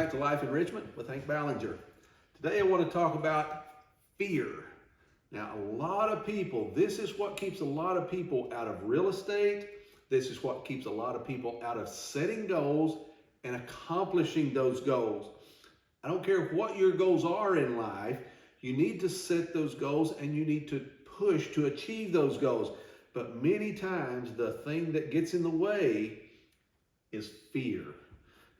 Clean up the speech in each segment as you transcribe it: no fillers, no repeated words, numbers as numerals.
back to Life Enrichment with Hank Ballinger. Today I want to talk about fear. Now, a lot of people, this is what keeps a lot of people out of real estate. This is what keeps a lot of people out of setting goals and accomplishing those goals. I don't care what your goals are in life, you need to set those goals and you need to push to achieve those goals. But many times the thing that gets in the way is fear.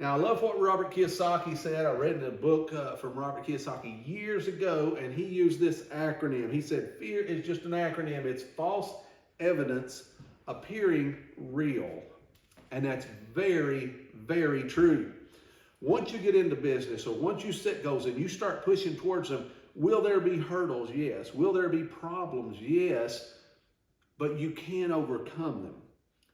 Now, I love what Robert Kiyosaki said. I read in a book from Robert Kiyosaki years ago, and he used this acronym. He said, fear is just an acronym. It's false evidence appearing real. And that's very, very true. Once you get into business, or once you set goals and you start pushing towards them, will there be hurdles? Yes. Will there be problems? Yes. But you can overcome them.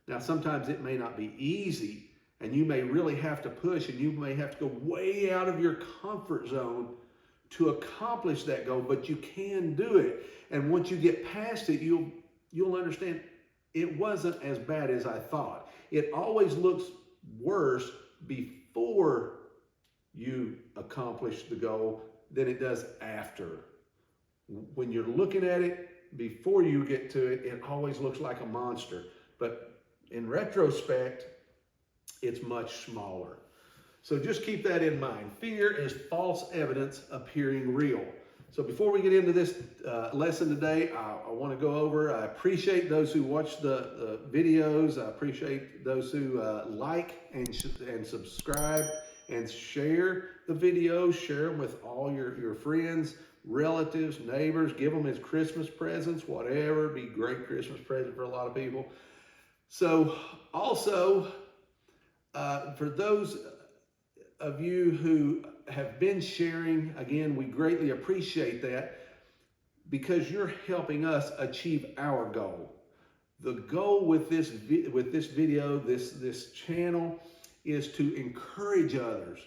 Now, sometimes it may not be easy, and you may really have to push, and you may have to go way out of your comfort zone to accomplish that goal, but you can do it. And once you get past it, you'll understand it wasn't as bad as I thought. It always looks worse before you accomplish the goal than it does after. When you're looking at it, before you get to it, it always looks like a monster. But in retrospect, it's much smaller. So just keep that in mind. Fear is false evidence appearing real. So before we get into this lesson today, I want to go over, I appreciate those who watch the videos. I appreciate those who like and subscribe and share the videos. Share them with all your friends, relatives, neighbors. Give them as Christmas presents, whatever. Be a great Christmas present for a lot of people. So also, for those of you who have been sharing, again, we greatly appreciate that because you're helping us achieve our goal. The goal with this video, this channel, is to encourage others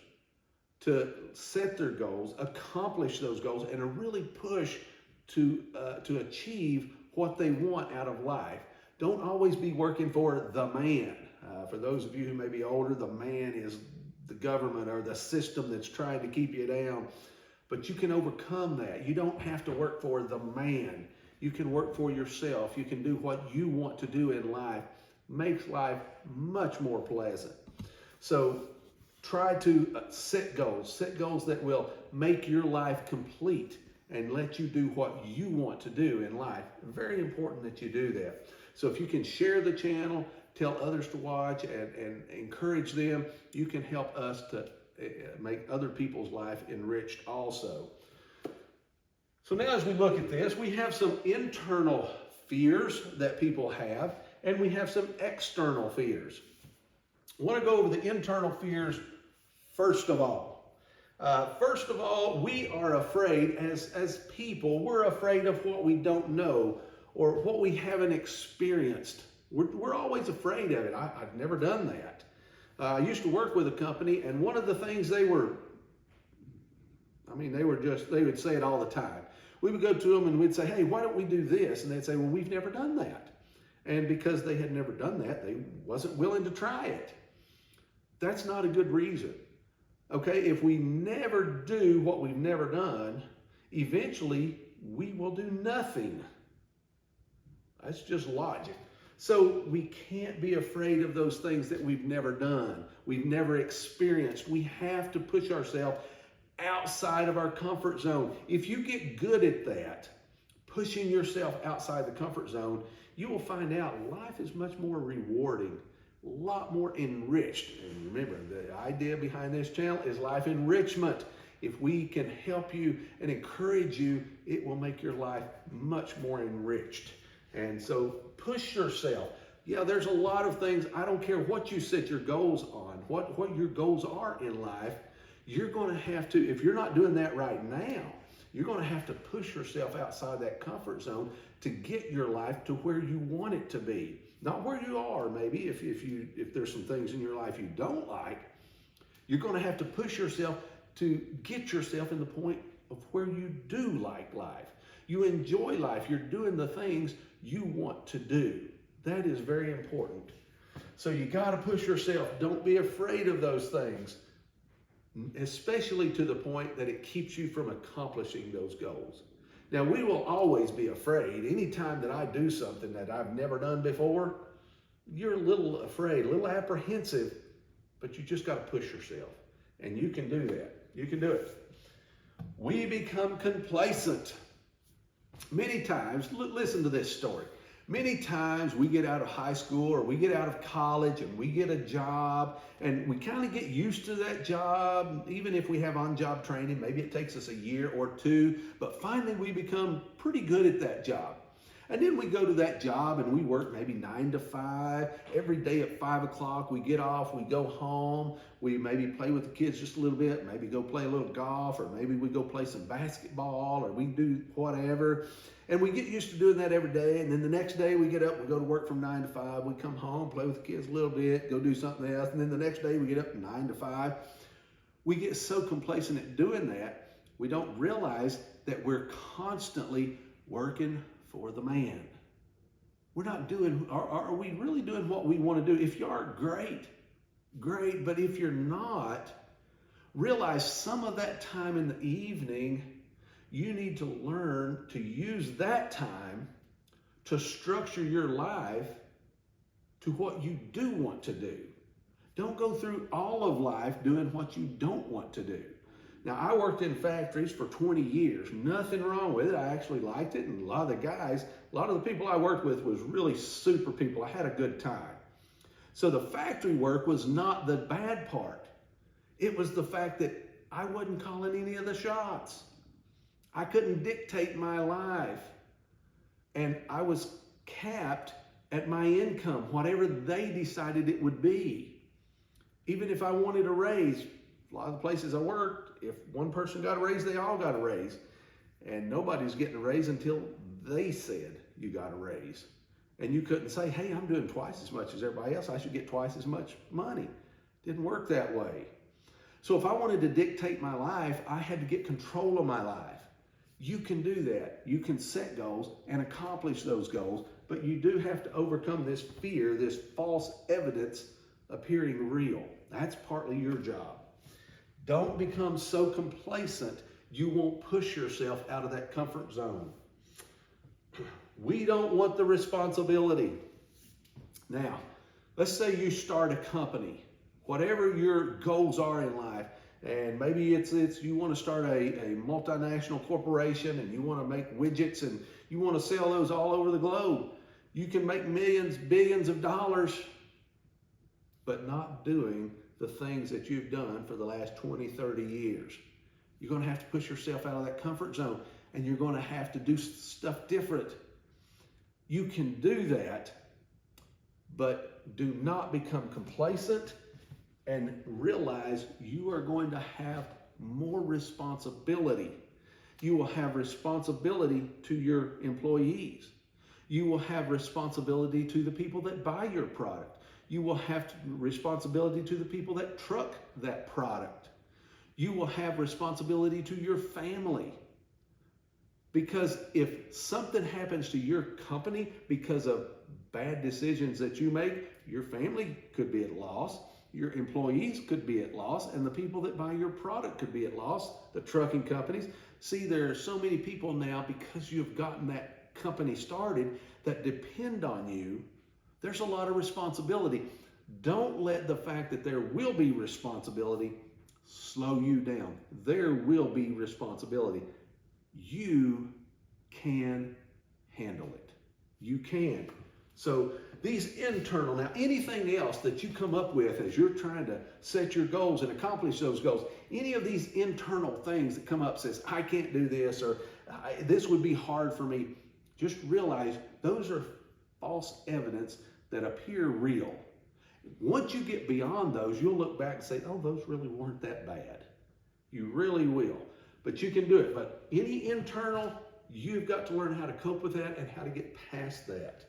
to set their goals, accomplish those goals, and to really push to achieve what they want out of life. Don't always be working for the man. For those of you who may be older, the man is the government or the system that's trying to keep you down. But you can overcome that. You don't have to work for the man. You can work for yourself. You can do what you want to do in life. Makes life much more pleasant. So try to set goals that will make your life complete and let you do what you want to do in life. Very important that you do that. So if you can share the channel, tell others to watch, and encourage them, you can help us to make other people's life enriched also. So now as we look at this, we have some internal fears that people have, and we have some external fears. I want to go over the internal fears first of all. First of all, we are afraid, as people, we're afraid of what we don't know or what we haven't experienced. We're always afraid of it. I've never done that. I used to work with a company, and one of the things they would say it all the time. We would go to them and we'd say, hey, why don't we do this? And they'd say, well, we've never done that. And because they had never done that, they wasn't willing to try it. That's not a good reason. Okay, if we never do what we've never done, eventually we will do nothing. That's just logic. So we can't be afraid of those things that we've never done, we've never experienced. We have to push ourselves outside of our comfort zone. If you get good at that, pushing yourself outside the comfort zone, you will find out life is much more rewarding, a lot more enriched. And remember, the idea behind this channel is life enrichment. If we can help you and encourage you, it will make your life much more enriched. And so push yourself. Yeah, there's a lot of things. I don't care what you set your goals on, what your goals are in life. You're going to have to, if you're not doing that right now, you're going to have to push yourself outside that comfort zone to get your life to where you want it to be. Not where you are, maybe, if there's some things in your life you don't like. You're going to have to push yourself to get yourself in the point of where you do like life. You enjoy life. You're doing the things you want to do. That is very important. So you got to push yourself. Don't be afraid of those things. especially to the point that it keeps you from accomplishing those goals. Now, we will always be afraid. Anytime that I do something that I've never done before, you're a little afraid, a little apprehensive, but you just got to push yourself. And you can do that. You can do it. We become complacent. Many times, listen to this story. Many times we get out of high school or we get out of college and we get a job and we kind of get used to that job. Even if we have on-job training, maybe it takes us a year or two, but finally we become pretty good at that job. And then we go to that job and we work maybe 9 to 5. Every day at 5 o'clock, we get off, we go home, we maybe play with the kids just a little bit, maybe go play a little golf, or maybe we go play some basketball, or we do whatever. And we get used to doing that every day. And then the next day we get up, we go to work from 9 to 5, we come home, play with the kids a little bit, go do something else. And then the next day we get up 9 to 5. We get so complacent at doing that, we don't realize that we're constantly working for the man. We're not doing, are we really doing what we want to do? If you are, great, but if you're not, realize some of that time in the evening, you need to learn to use that time to structure your life to what you do want to do. Don't go through all of life doing what you don't want to do. Now, I worked in factories for 20 years. Nothing wrong with it. I actually liked it. And a lot of the people I worked with was really super people. I had a good time. So the factory work was not the bad part. It was the fact that I wasn't calling any of the shots. I couldn't dictate my life. And I was capped at my income, whatever they decided it would be. Even if I wanted a raise, a lot of the places I worked, if one person got a raise, they all got a raise. And nobody's getting a raise until they said you got a raise. And you couldn't say, hey, I'm doing twice as much as everybody else, I should get twice as much money. Didn't work that way. So if I wanted to dictate my life, I had to get control of my life. You can do that. You can set goals and accomplish those goals, but you do have to overcome this fear, this false evidence appearing real. That's partly your job. Don't become so complacent you won't push yourself out of that comfort zone. We don't want the responsibility. Now, let's say you start a company, whatever your goals are in life, and maybe it's you want to start a multinational corporation and you want to make widgets and you want to sell those all over the globe. You can make millions, billions of dollars, but not doing the things that you've done for the last 20, 30 years. You're going to have to push yourself out of that comfort zone, and you're going to have to do stuff different. You can do that, but do not become complacent and realize you are going to have more responsibility. You will have responsibility to your employees. You will have responsibility to the people that buy your product. You will have responsibility to the people that truck that product. You will have responsibility to your family. Because if something happens to your company because of bad decisions that you make, your family could be at loss, your employees could be at loss, and the people that buy your product could be at loss, the trucking companies. See, there are so many people now, because you've gotten that company started, that depend on you. There's a lot of responsibility. Don't let the fact that there will be responsibility slow you down. There will be responsibility. You can handle it. You can. So these internal, now anything else that you come up with as you're trying to set your goals and accomplish those goals, any of these internal things that come up says, I can't do this, or this would be hard for me, just realize those are false evidence that appear real. Once you get beyond those, you'll look back and say, oh, those really weren't that bad. You really will. But you can do it. But any internal, you've got to learn how to cope with that and how to get past that.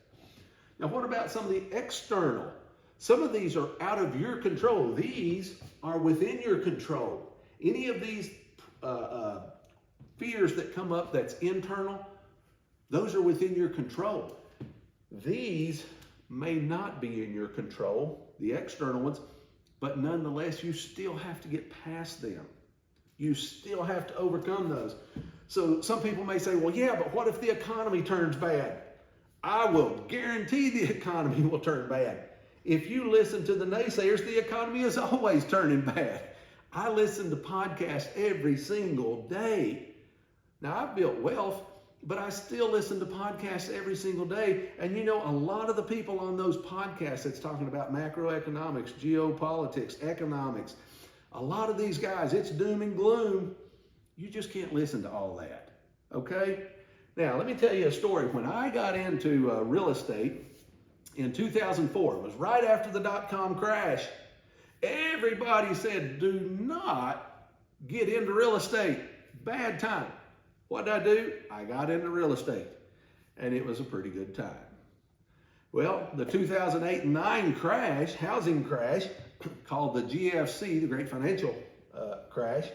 Now, what about some of the external? Some of these are out of your control. These are within your control. Any of these fears that come up that's internal, those are within your control. These may not be in your control, the external ones, But nonetheless, you still have to get past them. You still have to overcome those. So some people may say, well, yeah, but what if the economy turns bad? I will guarantee the economy will turn bad. If you listen to the naysayers, the economy is always turning bad. I listen to podcasts every single day. Now, I've built wealth, but I still listen to podcasts every single day. And you know, a lot of the people on those podcasts that's talking about macroeconomics, geopolitics, economics, a lot of these guys, it's doom and gloom. You just can't listen to all that, okay? Now, let me tell you a story. When I got into real estate in 2004, it was right after the dot-com crash, everybody said, do not get into real estate. Bad time. What did I do? I got into real estate, and it was a pretty good time. Well, the 2008 and 9 crash, housing crash, called the GFC, the Great Financial Crash,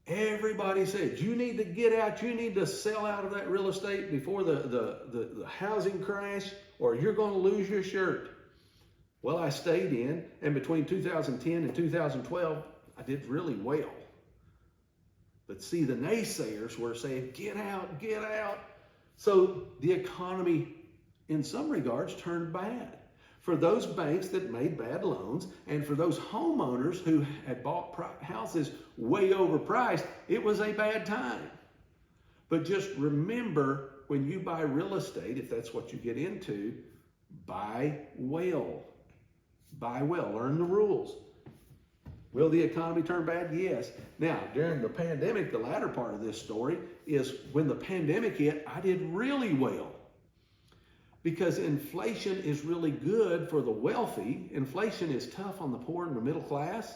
everybody said, you need to get out, you need to sell out of that real estate before the housing crash, or you're going to lose your shirt. Well, I stayed in, and between 2010 and 2012, I did really well. But see, the naysayers were saying, get out, get out. So the economy, in some regards, turned bad. For those banks that made bad loans, and for those homeowners who had bought houses way overpriced, it was a bad time. But just remember, when you buy real estate, if that's what you get into, buy well. Buy well, learn the rules. Will the economy turn bad? Yes. Now, during the pandemic, the latter part of this story is when the pandemic hit, I did really well. Because inflation is really good for the wealthy. Inflation is tough on the poor and the middle class,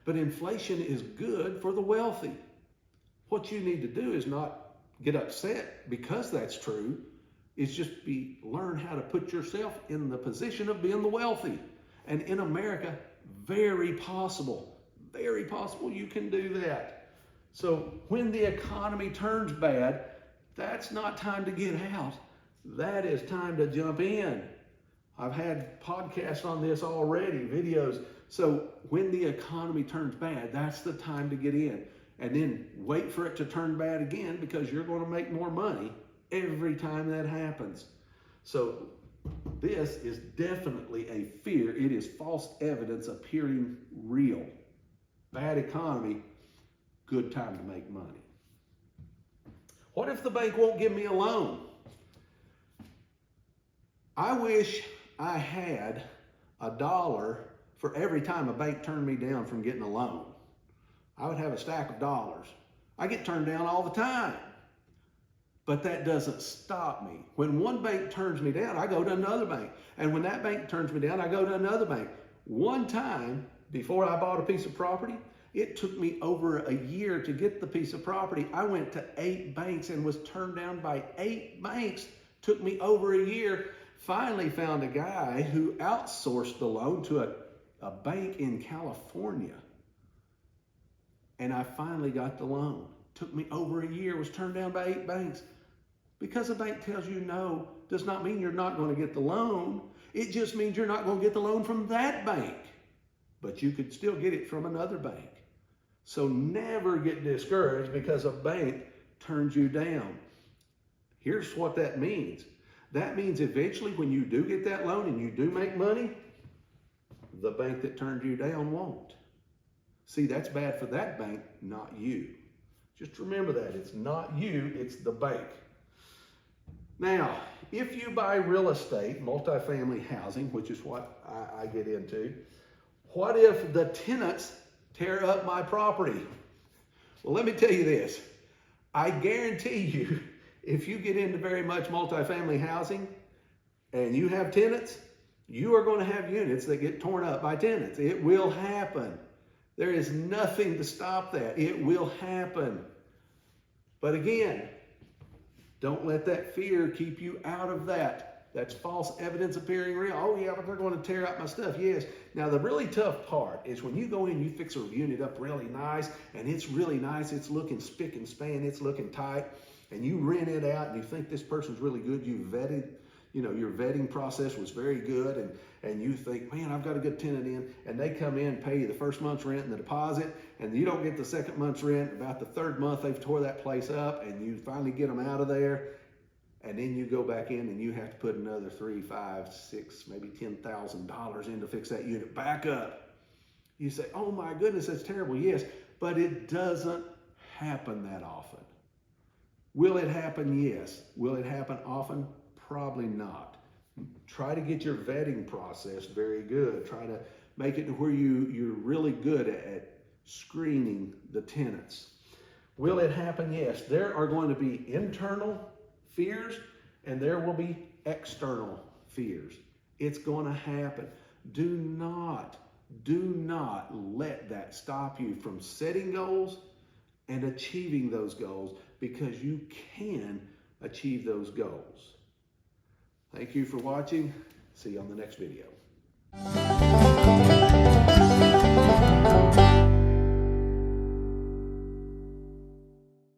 but inflation is good for the wealthy. What you need to do is not get upset because that's true. It's just learn how to put yourself in the position of being the wealthy. And in America, very possible you can do that. So when the economy turns bad, that's not time to get out. That is time to jump in. I've had podcasts on this already, videos. So when the economy turns bad, that's the time to get in. And then wait for it to turn bad again, because you're going to make more money every time that happens. So this is definitely a fear. It is false evidence appearing real. Bad economy, good time to make money. What if the bank won't give me a loan? I wish I had $1 for every time a bank turned me down from getting a loan. I would have a stack of dollars. I get turned down all the time. But that doesn't stop me. When one bank turns me down, I go to another bank. And when that bank turns me down, I go to another bank. One time, before I bought a piece of property, it took me over a year to get the piece of property. I went to 8 banks and was turned down by 8 banks. Took me over a year. Finally found a guy who outsourced the loan to a bank in California. And I finally got the loan. Took me over a year, was turned down by 8 banks. Because a bank tells you no does not mean you're not going to get the loan. It just means you're not going to get the loan from that bank. But you could still get it from another bank. So never get discouraged because a bank turns you down. Here's what that means. That means eventually when you do get that loan and you do make money, the bank that turned you down won't. See, that's bad for that bank, not you. Just remember that. It's not you, it's the bank. Now, if you buy real estate, multifamily housing, which is what I get into, what if the tenants tear up my property? Well, let me tell you this. I guarantee you, if you get into very much multifamily housing and you have tenants, you are going to have units that get torn up by tenants. It will happen. There is nothing to stop that. It will happen. But again, don't let that fear keep you out of that. That's false evidence appearing real. Oh yeah, but they're going to tear up my stuff. Yes. Now the really tough part is when you go in, you fix a unit up really nice, and it's really nice. It's looking spick and span. It's looking tight, and you rent it out, and you think this person's really good. You vetted you know, your vetting process was very good, and you think, man, I've got a good tenant in, and they come in, pay you the first month's rent and the deposit, and you don't get the second month's rent. About the third month, they've tore that place up, and you finally get them out of there, and then you go back in and you have to put another $3, $5, $6, maybe $10,000 in to fix that unit back up. You say, oh my goodness, that's terrible. Yes, but it doesn't happen that often. Will it happen? Yes. Will it happen often? Probably not. Try to get your vetting process very good. Try to make it to where you're really good at screening the tenants. Will it happen? Yes. There are going to be internal fears and there will be external fears. It's going to happen. Do not let that stop you from setting goals and achieving those goals, because you can achieve those goals. Thank you for watching. See you on the next video.